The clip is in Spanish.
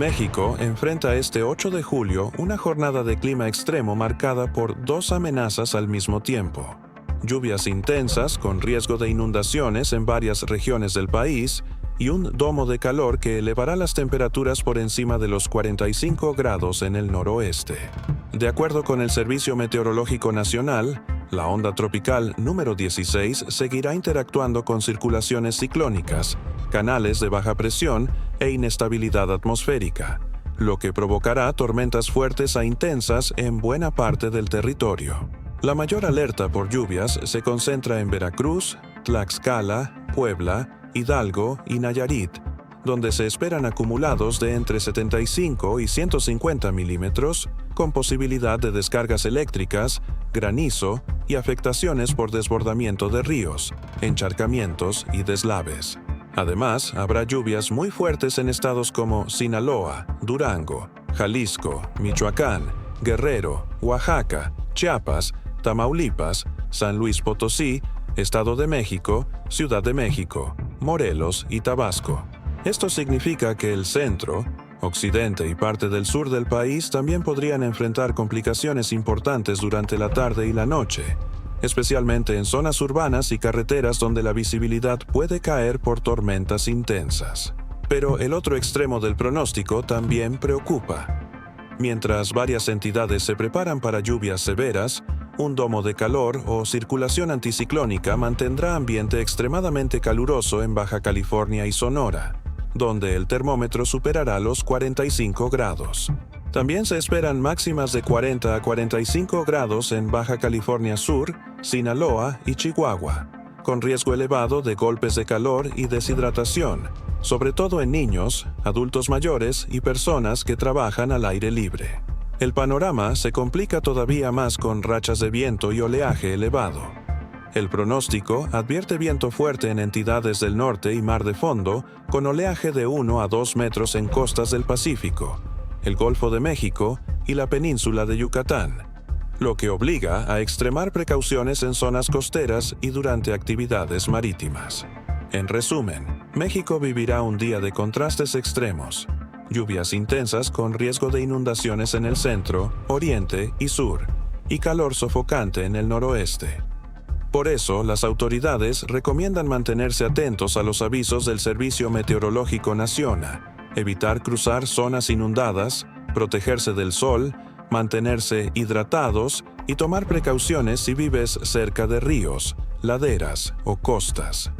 México enfrenta este 8 de julio una jornada de clima extremo marcada por dos amenazas al mismo tiempo. Lluvias intensas con riesgo de inundaciones en varias regiones del país y un domo de calor que elevará las temperaturas por encima de los 45 grados en el noroeste. De acuerdo con el Servicio Meteorológico Nacional, la onda tropical número 16 seguirá interactuando con circulaciones ciclónicas, canales de baja presión e inestabilidad atmosférica, lo que provocará tormentas fuertes a intensas en buena parte del territorio. La mayor alerta por lluvias se concentra en Veracruz, Tlaxcala, Puebla, Hidalgo y Nayarit, donde se esperan acumulados de entre 75 y 150 milímetros, con posibilidad de descargas eléctricas, granizo y afectaciones por desbordamiento de ríos, encharcamientos y deslaves. Además, habrá lluvias muy fuertes en estados como Sinaloa, Durango, Jalisco, Michoacán, Guerrero, Oaxaca, Chiapas, Tamaulipas, San Luis Potosí, Estado de México, Ciudad de México, Morelos y Tabasco. Esto significa que el centro, occidente y parte del sur del país también podrían enfrentar complicaciones importantes durante la tarde y la noche, especialmente en zonas urbanas y carreteras donde la visibilidad puede caer por tormentas intensas. Pero el otro extremo del pronóstico también preocupa. Mientras varias entidades se preparan para lluvias severas, un domo de calor o circulación anticiclónica mantendrá ambiente extremadamente caluroso en Baja California y Sonora, donde el termómetro superará los 45 grados. También se esperan máximas de 40 a 45 grados en Baja California Sur, Sinaloa y Chihuahua, con riesgo elevado de golpes de calor y deshidratación, sobre todo en niños, adultos mayores y personas que trabajan al aire libre. El panorama se complica todavía más con rachas de viento y oleaje elevado. El pronóstico advierte viento fuerte en entidades del norte y mar de fondo, con oleaje de 1 a 2 metros en costas del Pacífico, el Golfo de México y la península de Yucatán, lo que obliga a extremar precauciones en zonas costeras y durante actividades marítimas. En resumen, México vivirá un día de contrastes extremos. Lluvias intensas con riesgo de inundaciones en el centro, oriente y sur, y calor sofocante en el noroeste. Por eso, las autoridades recomiendan mantenerse atentos a los avisos del Servicio Meteorológico Nacional, evitar cruzar zonas inundadas, protegerse del sol, mantenerse hidratados y tomar precauciones si vives cerca de ríos, laderas o costas.